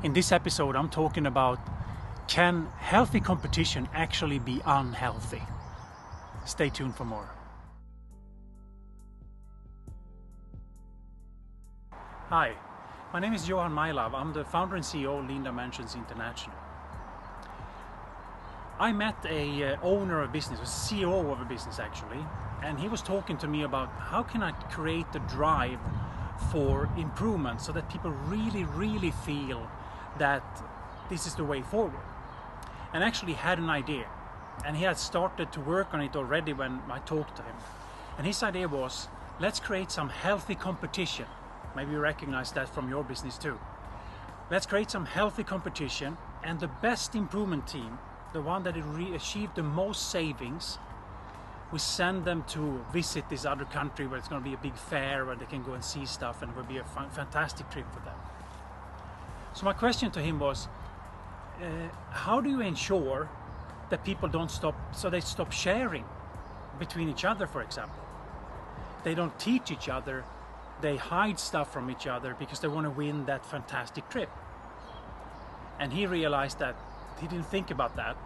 In this episode, I'm talking about, can healthy competition actually be unhealthy? Stay tuned for more. Hi, my name is Johan Majlav. I'm the founder and CEO of Lean Dimensions International. I met a owner of a business, a CEO of a business actually, and he was talking to me about how can I create the drive for improvement so that people really feel that this is the way forward. And actually had an idea, and he had started to work on it already when I talked to him. And his idea was, let's create some healthy competition. Maybe you recognize that from your business too. Let's create some healthy competition, and the best improvement team, the one that achieved the most savings, we send them to visit this other country where it's going to be a big fair where they can go and see stuff, and it will be a fantastic trip for them. So my question to him was, how do you ensure that people don't stop, so they stop sharing between each other, for example? They don't teach each other, they hide stuff from each other because they want to win that fantastic trip. And he realized that he didn't think about that.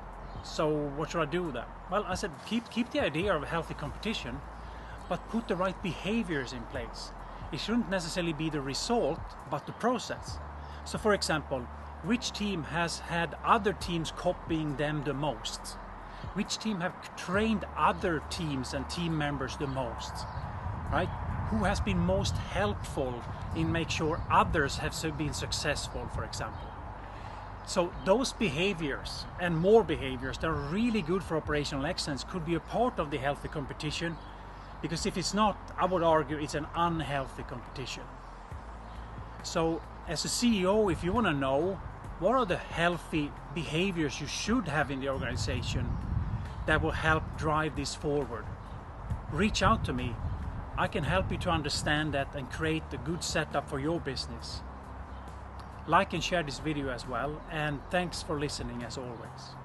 So what should I do with that? Well, I said, keep the idea of healthy competition, but put the right behaviors in place. It shouldn't necessarily be the result, but the process. So for example, which team has had other teams copying them the most? Which team have trained other teams and team members the most? Right? Who has been most helpful in make sure others have been successful, for example? So those behaviors and more behaviors that are really good for operational excellence could be a part of the healthy competition, because if it's not, I would argue it's an unhealthy competition. So as a CEO, if you want to know what are the healthy behaviors you should have in the organization that will help drive this forward, reach out to me. I can help you to understand that and create a good setup for your business. Like and share this video as well, and thanks for listening as always.